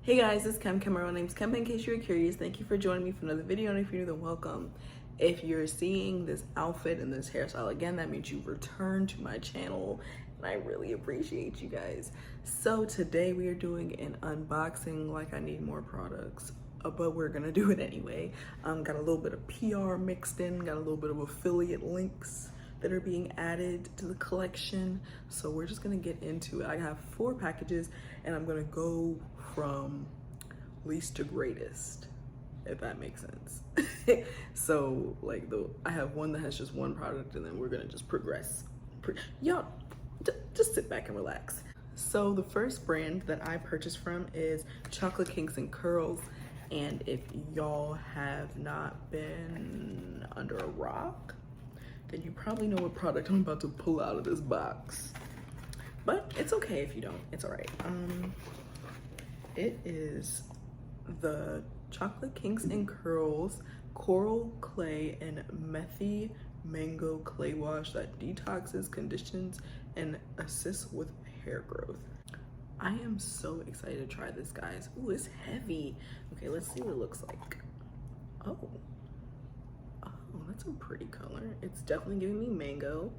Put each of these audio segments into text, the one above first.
Hey guys, it's Kem. My name's Kem. In case you're curious, thank you for joining me for another video, and if you're new, then welcome. If you're seeing this outfit and this hairstyle again, that means you've returned to my channel, and I really appreciate you guys. So today we are doing an unboxing like I need more products, but we're gonna do it anyway. Got a little bit of PR mixed in, got a little bit of affiliate links that are being added to the collection. So we're just gonna get into it. I have 4 packages and I'm gonna go from least to greatest, if that makes sense. So like I have one that has just one product and then we're gonna just progress. Y'all, just sit back and relax. So the first brand that I purchased from is Chocolate Kinks and Kurls. And if y'all have not been under a rock, then you probably know what product I'm about to pull out of this box. But it's okay if you don't, it's all right. It is the Chocolate Kinks and Kurls Coral Clay and Methy Mango Clay Wash that detoxes, conditions, and assists with hair growth. I am so excited to try this, guys. Ooh, it's heavy. Okay, let's see what it looks like. Oh, that's a pretty color. It's definitely giving me mango.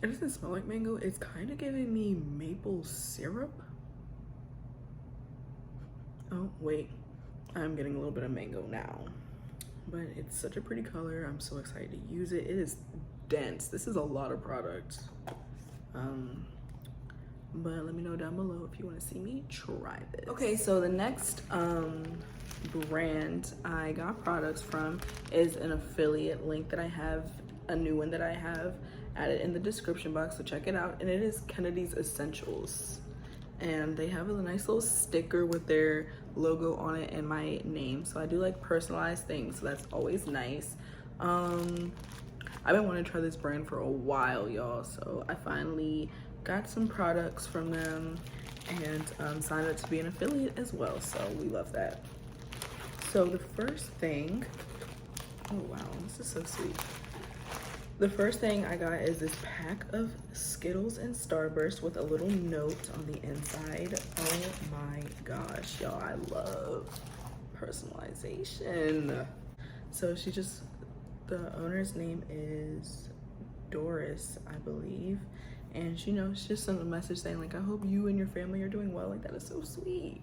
It doesn't smell like mango. It's kind of giving me maple syrup. Oh, wait. I'm getting a little bit of mango now. But it's such a pretty color. I'm so excited to use it. It is dense. This is a lot of product. But let me know down below if you want to see me try this. Okay, so the next brand I got products from is an affiliate link that I have, a new one that I have added in the description box, so check it out. And it is Kennedi's Essentials. And they have a nice little sticker with their logo on it and my name. So I do like personalized things, so that's always nice. I've been wanting to try this brand for a while, y'all, so I finally got some products from them and signed up to be an affiliate as well, so we love that. So the first thing, oh wow, this is so sweet. The first thing I got is this pack of Skittles and Starburst with a little note on the inside. Oh my gosh, y'all, I love personalization. So the owner's name is Doris, I believe. And she just sent a message saying like, I hope you and your family are doing well. Like, that is so sweet.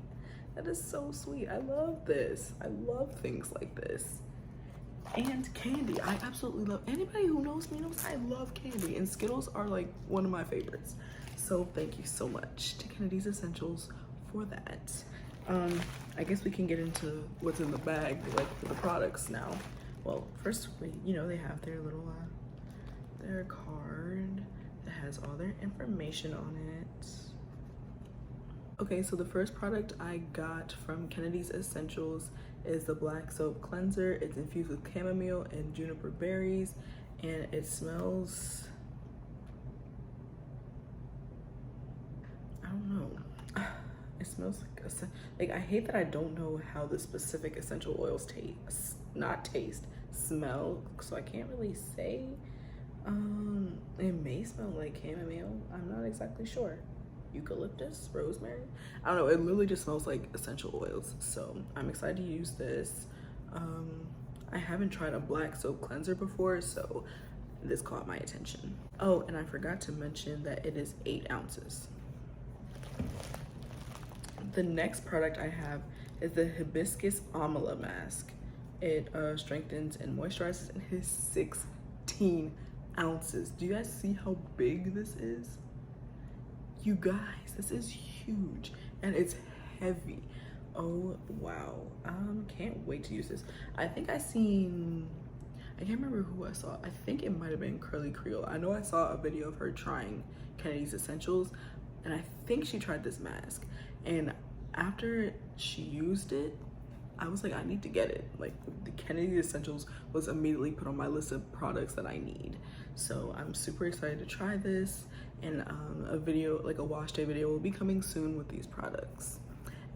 That is so sweet. I love this. I love things like this. And candy, I absolutely love, anybody who knows me knows I love candy, and Skittles are like one of my favorites. So thank you so much to Kennedi's Essentials for that. I guess we can get into what's in the bag, like for the products now. Well, first, they have their little, their card that has all their information on it. Okay, so the first product I got from Kennedi's Essentials is the Black Soap Cleanser. It's infused with chamomile and juniper berries, and it smells, I don't know. It smells like I hate that I don't know how the specific essential oils smell, so I can't really say. It may smell like chamomile. I'm not exactly sure. Eucalyptus, rosemary. I don't know. It literally just smells like essential oils. So I'm excited to use this. I haven't tried a black soap cleanser before, so this caught my attention. Oh, and I forgot to mention that it is 8 ounces. The next product I have is the Hibiscus Amla Mask. It strengthens and moisturizes, and it is 16 ounces. Do you guys see how big this is? You guys, this is huge, and it's heavy. Oh wow, can't wait to use this. I can't remember who I saw. I think it might have been Curly Creole. I know I saw a video of her trying Kennedi's Essentials, and I think she tried this mask, and after she used it, I was like, I need to get it. Like, the Kennedy Essentials was immediately put on my list of products that I need. So I'm super excited to try this, and a video, like a wash day video, will be coming soon with these products.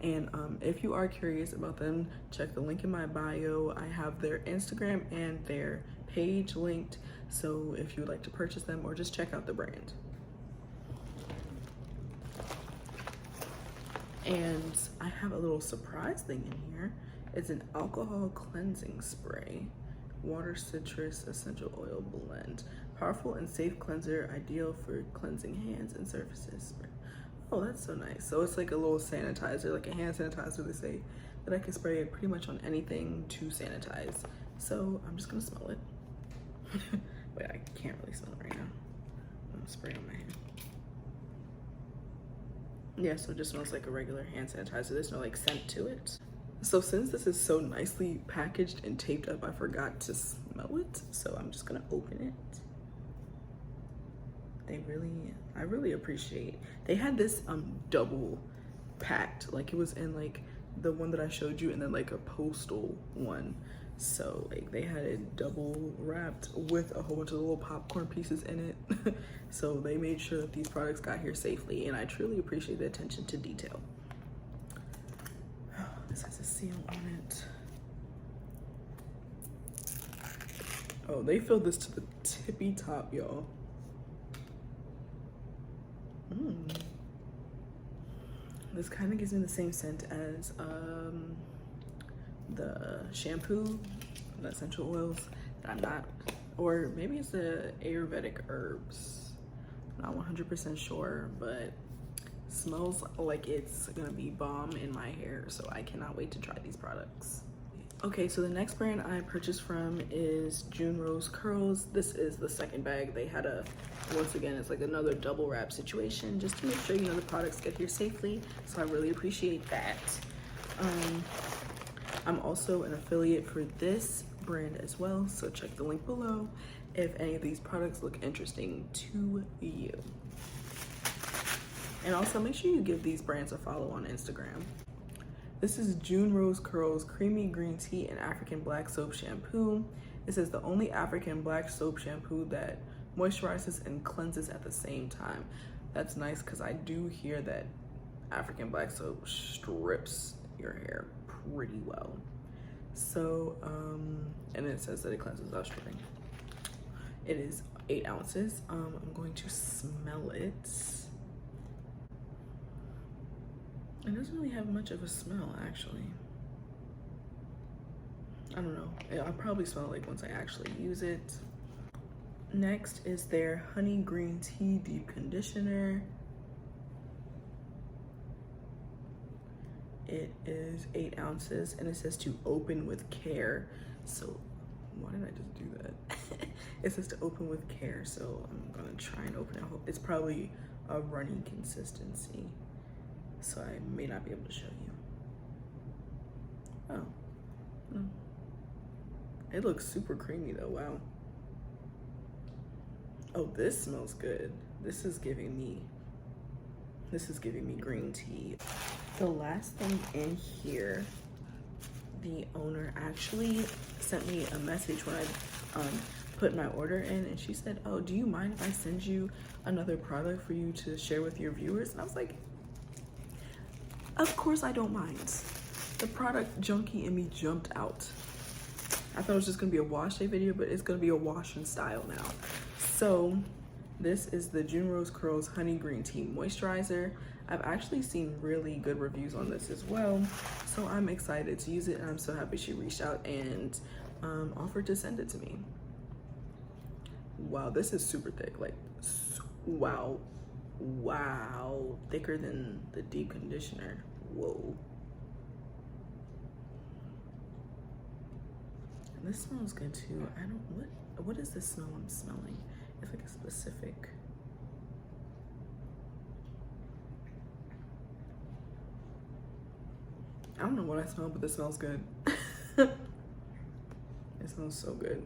And if you are curious about them, check the link in my bio. I have their Instagram and their page linked, so if you would like to purchase them or just check out the brand. And I have a little surprise thing in here. It's an alcohol cleansing spray, water citrus essential oil blend, powerful and safe cleanser, ideal for cleansing hands and surfaces. Oh, that's so nice. So it's like a little sanitizer, like a hand sanitizer. They say that I can spray it pretty much on anything to sanitize. So I'm just gonna smell it. Wait, I can't really smell it right now. I'm gonna spray it on my hand. Yeah, so it just smells like a regular hand sanitizer. There's no like scent to it. So since this is so nicely packaged and taped up, I forgot to smell it. So I'm just gonna open it. I really appreciate. They had this double packed, like it was in like the one that I showed you and then like a postal one. So like they had it double wrapped with a whole bunch of little popcorn pieces in it. So they made sure that these products got here safely, and I truly appreciate the attention to detail. Oh, this has a seal on it. Oh, they filled this to the tippy top, y'all. This kind of gives me the same scent as the shampoo, the essential oils that I'm not, or maybe it's the Ayurvedic herbs. I'm not 100% sure, but smells like it's gonna be bomb in my hair, so I cannot wait to try these products. Okay, so the next brand I purchased from is June Rose Curls. This is the second bag. They had a, once again, it's like another double wrap situation just to make sure, you know, the products get here safely. So I really appreciate that. I'm also an affiliate for this brand as well, so check the link below if any of these products look interesting to you. And also make sure you give these brands a follow on Instagram. This is June Rose Curls Creamy Green Tea and African Black Soap Shampoo. It says the only African black soap shampoo that moisturizes and cleanses at the same time. That's nice because I do hear that African black soap strips your hair pretty well. So, and it says that it cleanses without stripping. It is 8 ounces. I'm going to smell it. It doesn't really have much of a smell, actually. I don't know. I'll probably smell it like once I actually use it. Next is their Honey Green Tea Deep Conditioner. It is 8 ounces and it says to open with care. So why did I just do that? It says to open with care, so I'm gonna try and open it. I hope it's probably a runny consistency, so I may not be able to show you. Oh, it looks super creamy though. Wow. Oh, this smells good. This is giving me green tea. The last thing in here, the owner actually sent me a message when I put my order in, and she said, oh, do you mind if I send you another product for you to share with your viewers? And I was like, of course I don't mind. The product junkie in me jumped out. I thought it was just gonna be a wash day video, but it's gonna be a wash and style now. So this is the June Rose Curls Honey Green Tea Moisturizer. I've actually seen really good reviews on this as well, so I'm excited to use it, and I'm so happy she reached out and offered to send it to me. Wow, this is super thick, like, wow, thicker than the deep conditioner. Whoa. And this smells good too. I don't, what is this smell I'm smelling? It's like a specific. I don't know what I smell, but this smells good. It smells so good.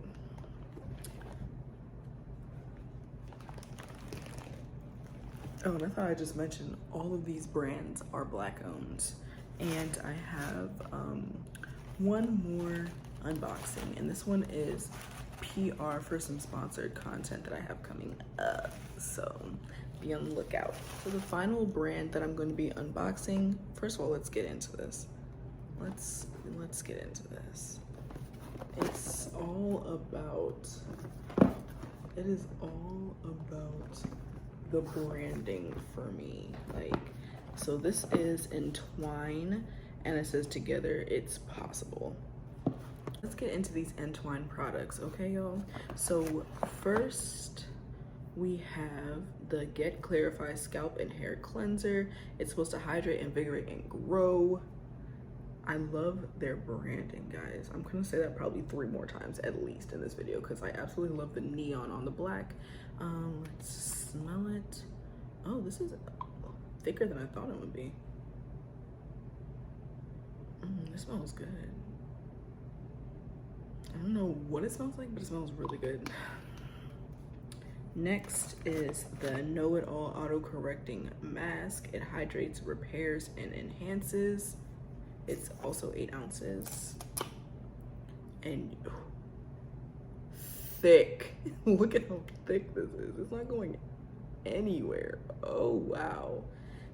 Oh, and I thought I just mentioned all of these brands are Black owned. And I have one more unboxing, and this one is PR for some sponsored content that I have coming up, so be on the lookout. So the final brand that I'm going to be unboxing, first of all, let's get into this. Let's get into this. It's all about, it is all about the branding for me. Like, So this is Entwine, and it says together it's possible. Let's get into these Entwine products, okay, y'all? So first we have the Get Clarify Scalp and Hair Cleanser. It's supposed to hydrate, invigorate, and grow. I love their branding, guys. I'm gonna say that probably 3 more times at least in this video because I absolutely love the neon on the black. Let's smell it. Oh, this is thicker than I thought it would be. It smells good. I don't know what it smells like, but it smells really good. Next is the Know It All Auto Correcting Mask. It hydrates, repairs, and enhances. It's also 8 ounces. And thick. Look at how thick this is. It's not going anywhere. Oh, wow.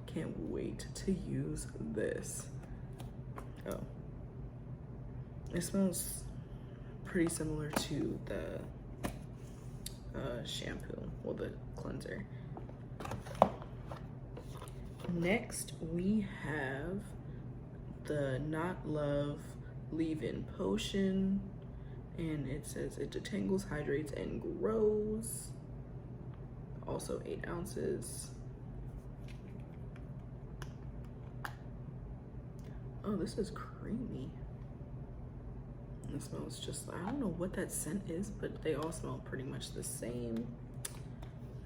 Can't wait to use this. Oh. It smells pretty similar to the shampoo, well, the cleanser. Next, we have the Not Love Leave-In Potion, and it says it detangles, hydrates, and grows. Also 8 ounces. Oh, this is creamy. It smells just, I don't know what that scent is, but they all smell pretty much the same.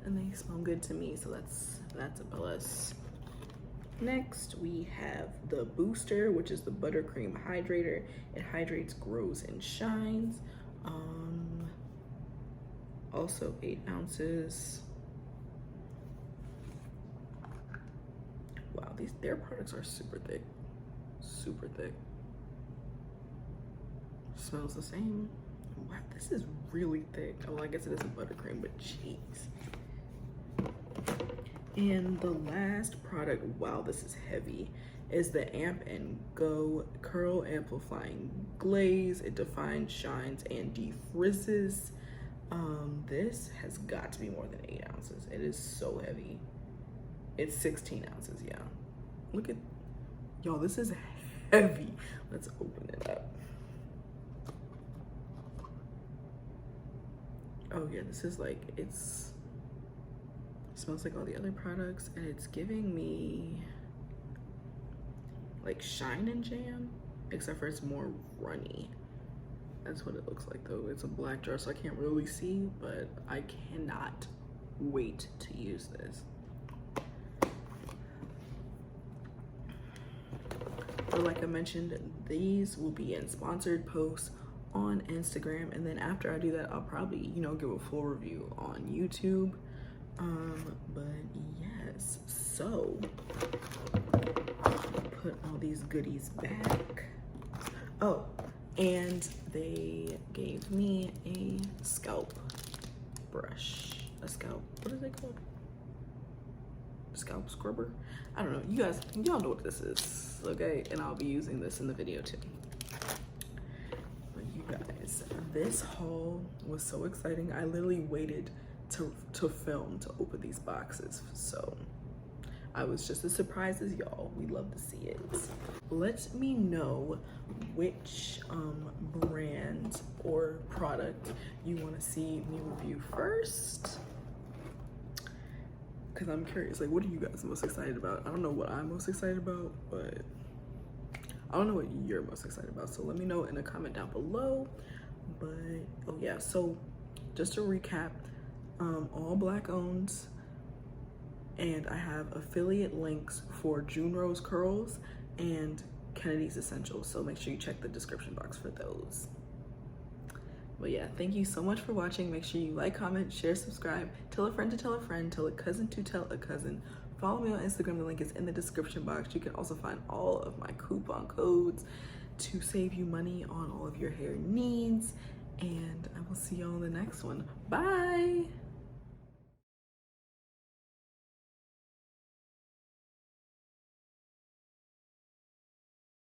And they smell good to me, so that's a plus. Next, we have the Booster, which is the Buttercream Hydrator. It hydrates, grows, and shines. Also 8 ounces. Wow, their products are super thick. Super thick. Smells the same. Wow, this is really thick. Well, I guess it is a buttercream, but jeez. And the last product, wow, this is heavy, is the Amp and Go Curl Amplifying Glaze. It defines, shines, and defrizzes. This has got to be more than 8 ounces. It is so heavy. It's 16 ounces, yeah. Look at, y'all, this is heavy. Let's open it up. Oh yeah, this is like, it smells like all the other products, and it's giving me like Shine and Jam, except for it's more runny. That's what it looks like though. It's a black jar, so I can't really see, but I cannot wait to use this. So like I mentioned, these will be in sponsored posts on Instagram, and then after I do that, I'll probably, you know, give a full review on YouTube. But yes, so put all these goodies back. Oh, and they gave me a scalp brush. A scalp, what is it called? Scalp scrubber? I don't know. Y'all know what this is, okay? And I'll be using this in the video too. But you guys, this haul was so exciting. I literally waited to film to open these boxes, so I was just as surprised as y'all. We love to see it. Let me know which brand or product you want to see me review first, because I'm curious, like, what are you guys most excited about? I don't know what I'm most excited about, but I don't know what you're most excited about, so let me know in a comment down below. But oh yeah, so just to recap, all Black owned, and I have affiliate links for June Rose Curls and Kennedi's Essentials, so make sure you check the description box for those. But yeah, thank you so much for watching. Make sure you like, comment, share, subscribe, tell a friend to tell a friend, tell a cousin to tell a cousin. Follow me on Instagram, the link is in the description box. You can also find all of my coupon codes to save you money on all of your hair needs. And I will see you all in the next one. Bye!